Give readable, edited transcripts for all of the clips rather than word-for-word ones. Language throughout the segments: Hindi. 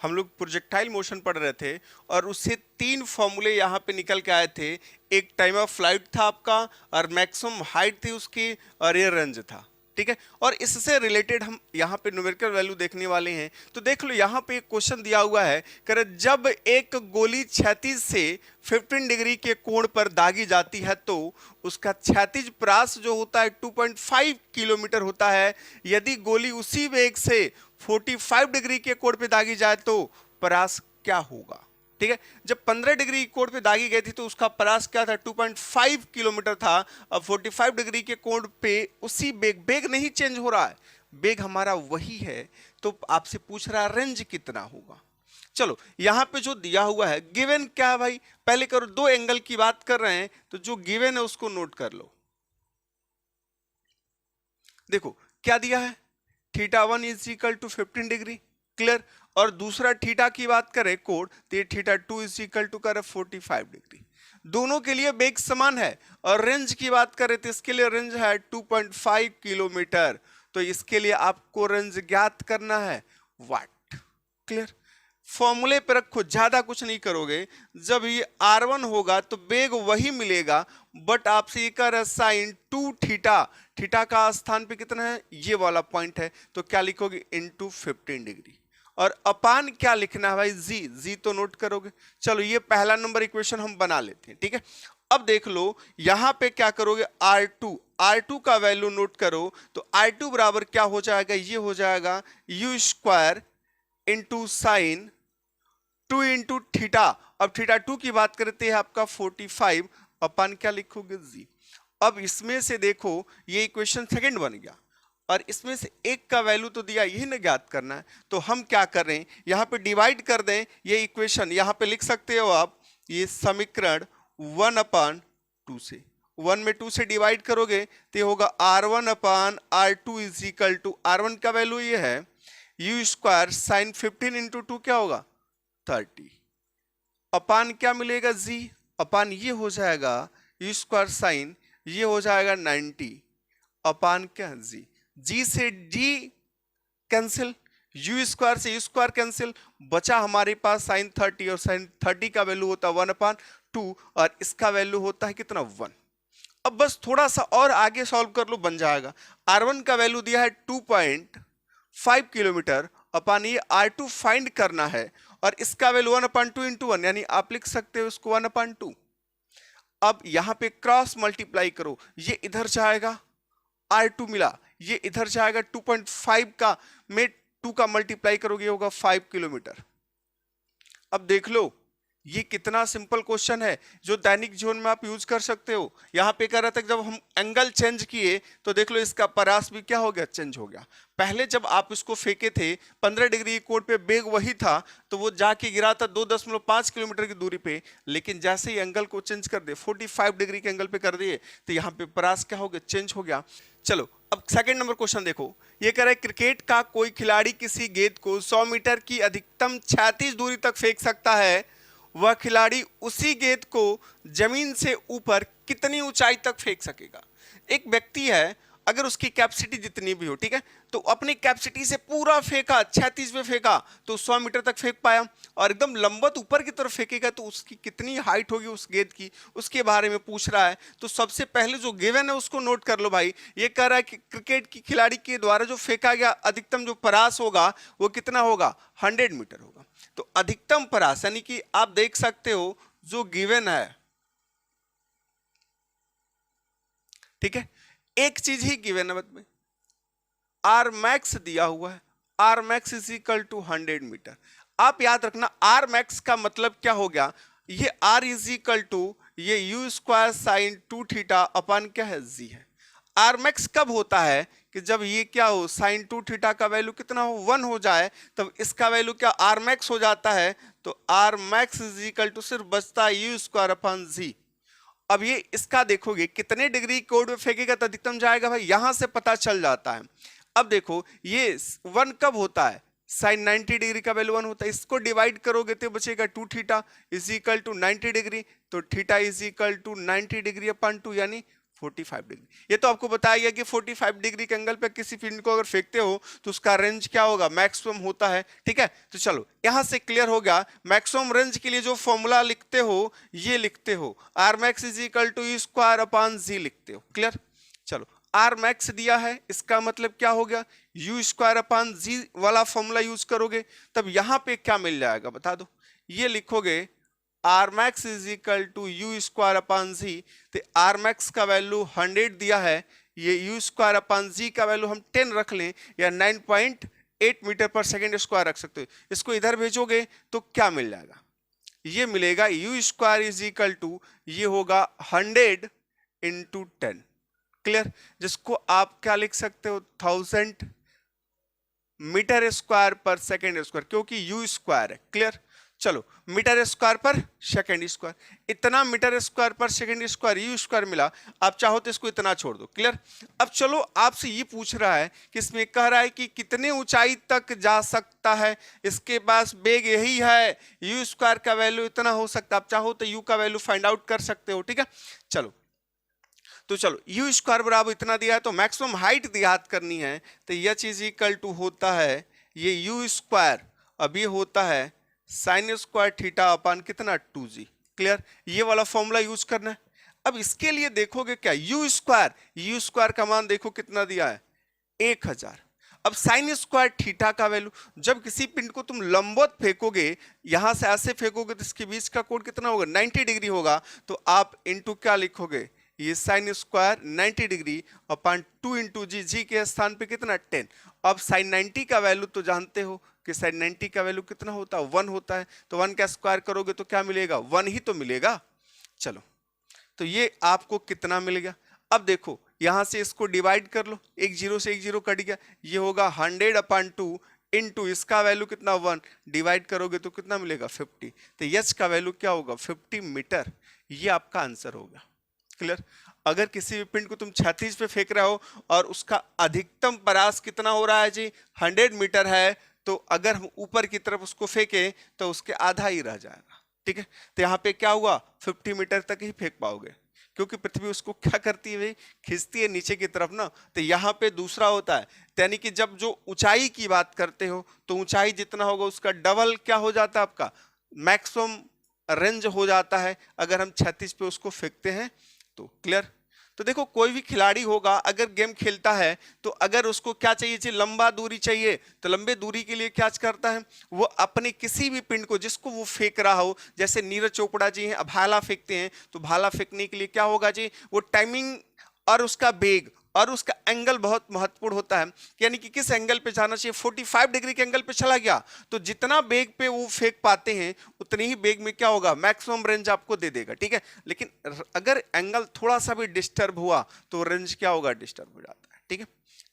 हम लोग प्रोजेक्टाइल मोशन पढ़ रहे थे और उससे 3 फॉर्मूले यहाँ पे निकल के आए थे। एक टाइम ऑफ फ्लाइट था आपका, और मैक्सिमम हाइट थी उसकी, और ये रेंज था। ठीक है, और इससे रिलेटेड हम यहाँ पे न्यूमेरिकल वैल्यू देखने वाले हैं। तो देख लो यहाँ पे एक क्वेश्चन दिया हुआ है, कह जब एक गोली क्षैतिज से 15 डिग्री के कोण पर दागी जाती है तो उसका क्षैतिज परास जो होता है 2.5 किलोमीटर होता है। यदि गोली उसी वेग से 45 डिग्री के कोण पे दागी जाए तो परास क्या होगा। ठीक है, जब 15 डिग्री कोण पे दागी गई थी तो उसका परास क्या था, 2.5 किलोमीटर था। अब 45 डिग्री के कोण पे उसी बेग नहीं चेंज हो रहा है, बेग हमारा वही है। तो आपसे पूछ रहा है रेंज कितना होगा। चलो यहां पे जो दिया हुआ है गिवन क्या है भाई, पहले करो, दो एंगल की बात कर रहे हैं तो जो गिवन है उसको नोट कर लो। देखो क्या दिया है, θ1 is equal to 15 degree, clear. और दूसरा थीटा की बात करें कोण, तो ये θ2 इज इक्वल टू करे 45 डिग्री। दोनों के लिए बेग समान है। और रेंज की बात करें तो इसके लिए रेंज है 2.5 किलोमीटर। तो इसके लिए आपको रेंज ज्ञात करना है, वाट, क्लियर। फॉर्मूले पे रखो, ज्यादा कुछ नहीं करोगे। जब ये r1 होगा तो बेग वही मिलेगा, बट आपसे ये कर साइन 2θ, थीटा का स्थान पे कितना है, ये वाला पॉइंट है, तो क्या लिखोगे, इनटू 15 डिग्री। और अपान क्या लिखना है भाई, जी तो नोट करोगे। चलो ये पहला नंबर इक्वेशन हम बना लेते हैं, ठीक है। अब देख लो यहां पे क्या करोगे, R2 का वैल्यू नोट करो। तो R2 बराबर क्या हो जाएगा, ये हो जाएगा u square into sine 2 into theta. अब θ2 की बात करते हैं आपका 45, अपन क्या लिखोगे, जी। अब इसमें से देखो ये इक्वेशन सेकंड बन गया, और इसमें से एक का वैल्यू तो दिया, यही ना ज्ञात करना है। तो हम क्या कर रहे हैं, यहाँ पे डिवाइड कर दें ये इक्वेशन, यहाँ पे लिख सकते हो आप, ये समीकरण 1/2 से, 1 में 2 से डिवाइड करोगे तो ये होगा R1/R2 is equal to, R1 का वैल्यू ये है u स्क्वायर साइन 15 इंटू 2 क्या होगा, 30, अपान क्या मिलेगा, जी, अपान ये हो जाएगा u स्क्वायर साइन, ये हो जाएगा 90, अपान क्या, जी से जी कैंसिल, u स्क्वायर से u स्क्वायर कैंसिल, बचा हमारे पास साइन 30, और साइन 30 का वैल्यू होता है 1/2, और इसका वैल्यू होता है कितना, 1। अब बस थोड़ा सा और आगे सॉल्व कर लो, बन जाएगा। R1 का वैल्यू दिया है 2.5 किलोमीटर, अपान ये R2 फाइंड करना है, और इसका वैल्यू 1/2 इंटू 1, यानी आप लिख सकते हो इसको 1/2। अब यहां पे क्रॉस मल्टीप्लाई करो, ये इधर जाएगा, R2 मिला, ये इधर जाएगा 2.5 का, में 2 का मल्टीप्लाई करोगे होगा 5 किलोमीटर। अब देख लो ये कितना सिंपल क्वेश्चन है जो दैनिक जीवन में आप यूज कर सकते हो। यहाँ पे कह रहा था कि जब हम एंगल चेंज किए तो देख लो इसका परास भी क्या हो गया, चेंज हो गया। पहले जब आप इसको फेंके थे 15 डिग्री कोण पे, बेग वही था, तो वो जाके गिरा था 2.5 किलोमीटर की दूरी पे। लेकिन जैसे ही एंगल को चेंज कर दे, 45 डिग्री के एंगल पे कर दिए, तो यहाँ पे परास क्या हो गया, चेंज हो गया। चलो अब सेकंड नंबर क्वेश्चन देखो, ये कह रहा है क्रिकेट का कोई खिलाड़ी किसी गेंद को 100 मीटर की अधिकतम क्षैतिज दूरी तक फेंक सकता है। वह खिलाड़ी उसी गेंद को जमीन से ऊपर कितनी ऊंचाई तक फेंक सकेगा। एक व्यक्ति है, अगर उसकी कैपेसिटी जितनी भी हो, ठीक है, तो अपनी कैपेसिटी से पूरा फेंका, 36 पे फेंका तो 100 मीटर तक फेंक पाया, और एकदम लंबत ऊपर की तरफ फेंकेगा तो उसकी कितनी हाइट होगी उस गेंद की, उसके बारे में पूछ रहा है। तो सबसे पहले जो गिवन है उसको नोट कर लो भाई। ये कह रहा है कि क्रिकेट की खिलाड़ी के द्वारा जो फेंका गया अधिकतम जो परास होगा वो कितना होगा, 100 मीटर होगा। तो अधिकतम परास यानी कि आप देख सकते हो जो गिवन है, ठीक है, एक चीज ही गिवन है में, आर मैक्स दिया हुआ है, R max is equal to 100 metre. आप याद रखना आर मैक्स का मतलब क्या हो गया, ये आर इज इक्वल टू ये यू स्क्वायर साइन 2θ अपन क्या है, जी है। आर मैक्स कब होता है कि जब ये क्या हो, साइन 2θ का वैल्यू कितना हो, 1 हो जाए, तब इसका वैल्यू क्या आर मैक्स हो जाता है। तो R max is equal to सिर्फ बचता है यू स्क्वायर अपन जी। अब ये इसका देखोगे कितने डिग्री कोण में फेंकेगा तो अधिकतम जाएगा भाई, यहां से पता चल जाता है। अब देखो ये 1 कब होता है, साइन 90 डिग्री का वैल्यू 1 होता है, इसको डिवाइड करोगे तो बचेगा 2θ इज इक्वल टू 90 डिग्री, तो θ इज इक्वल टू 90 डिग्री अपन 2 यानी 45 डिग्री। ये तो आपको बताया गया कि 45 डिग्री के एंगल पे किसी पिंड को अगर फेंकते हो तो उसका रेंज क्या होगा, मैक्सिमम होता है। ठीक है, तो चलो यहां से क्लियर हो गया। मैक्सिमम रेंज के लिए जो फॉर्मूला लिखते हो ये लिखते हो, R max is equal to E square upon G लिखते हो। क्लियर, चलो आर मैक्स दिया है, इसका मतलब क्या हो गया, यू स्क्वायर अपॉन जी वाला फॉर्मूला यूज करोगे तब यहां पे क्या मिल जाएगा बता दो। ये लिखोगे R max is equal to U square upon G, तो आर मैक्स का वैल्यू 100 दिया है, ये यू स्क्वायर अपॉन जी का वैल्यू हम 10 रख लें या 9.8 मीटर पर सेकेंड स्क्वायर रख सकते हो। इसको इधर भेजोगे तो क्या मिल जाएगा, ये मिलेगा u square is equal to, ये होगा 100 इंटू 10। क्लियर, जिसको आप क्या लिख सकते हो 1000 मीटर स्क्वायर पर सेकेंड स्क्वायर, क्योंकि यू स्क्वायर है। क्लियर, चलो मीटर स्क्वायर पर सेकेंड स्क्वायर, इतना मीटर स्क्वायर पर सेकेंड स्क्वायर यू स्क्वायर मिला। आप चाहो तो इसको इतना छोड़ दो। क्लियर, अब चलो आपसे ये पूछ रहा है कि इसमें कह रहा है कि कितने ऊंचाई तक जा सकता है, इसके पास वेग यही है, यू स्क्वायर का वैल्यू इतना हो सकता है। आप चाहो तो यू का वैल्यू फाइंड आउट कर सकते हो। ठीक है, चलो तो चलो यू स्क्वायर बराबर इतना दिया है तो मैक्सिमम हाइट याद करनी है, तो यह चीज इक्वल टू होता है ये यू स्क्वायर, अब ये होता है साइन स्क्वायर थीटा अपन कितना 2g। क्लियर, ये वाला फॉर्मूला यूज करना है। अब इसके लिए देखोगे क्या, यू स्क्वायर का मान देखो कितना दिया है 1000। अब साइन स्क्वायर थीटा का वैल्यू, जब किसी पिंड को तुम लंबवत फेंकोगे, यहां से ऐसे फेंकोगे तो इसके बीच का कोण कितना होगा 90 डिग्री होगा, तो आप इंटू क्या लिखोगे, ये sine square 90 degree upon 2 into G, G के स्थान पे कितना 10। अब साइन 90 का वैल्यू तो जानते हो कि साइन 90 का वैल्यू कितना होता है 1 होता है, तो 1 का स्क्वायर करोगे तो क्या मिलेगा 1 ही तो मिलेगा। चलो तो ये आपको कितना मिल गया। अब देखो यहां से इसको डिवाइड कर लो, एक जीरो से एक जीरो कट गया, ये होगा 100 अपॉन 2 इंटू इसका वैल्यू कितना 1, डिवाइड करोगे तो कितना मिलेगा 50, तो यच का वैल्यू क्या होगा 50 मीटर। ये आपका आंसर होगा। क्लियर, अगर किसी भी पिंड को तुम क्षैतिज पे फेंक रहे हो और उसका अधिकतम परास कितना हो रहा है जी 100 मीटर है, तो अगर हम ऊपर की तरफ उसको फेंके तो उसके आधा ही रह जाएगा। ठीक है, तो यहाँ पे क्या हुआ 50 मीटर तक ही फेंक पाओगे, क्योंकि पृथ्वी उसको क्या करती है भाई, खींचती है नीचे की तरफ ना। तो यहाँ पे दूसरा होता है, यानी कि जब जो ऊंचाई की बात करते हो तो ऊंचाई जितना होगा उसका डबल क्या हो जाता है, आपका मैक्सिमम रेंज हो जाता है अगर हम क्षैतिज पे उसको फेंकते हैं तो। क्लियर, तो देखो कोई भी खिलाड़ी होगा अगर गेम खेलता है तो अगर उसको क्या चाहिए, लंबा दूरी चाहिए, तो लंबे दूरी के लिए क्या करता है, वो अपने किसी भी पिंड को जिसको वो फेंक रहा हो, जैसे नीरज चोपड़ा जी हैं भाला फेंकते हैं, तो भाला फेंकने के लिए क्या होगा जी, वो टाइमिंग और उसका बेग और उसका एंगल बहुत महत्वपूर्ण होता है, यानी कि किस एंगल पे जाना चाहिए। 45 डिग्री के एंगल पे चला गया तो जितना बेग पे वो फेंक पाते हैं उतनी ही बेग में क्या होगा मैक्सिमम रेंज आपको दे देगा। ठीक है, लेकिन अगर एंगल थोड़ा सा भी डिस्टर्ब हुआ तो रेंज क्या होगा, डिस्टर्ब हो जाता है। ठीक है,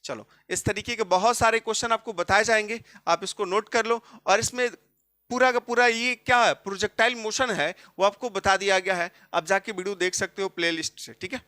चलो इस तरीके के बहुत सारे क्वेश्चन आपको बताए जाएंगे, आप इसको नोट कर लो। और इसमें पूरा का पूरा ये क्या है, प्रोजेक्टाइल मोशन है वो आपको बता दिया गया है, आप जाके वीडियो देख सकते हो प्लेलिस्ट से। ठीक है।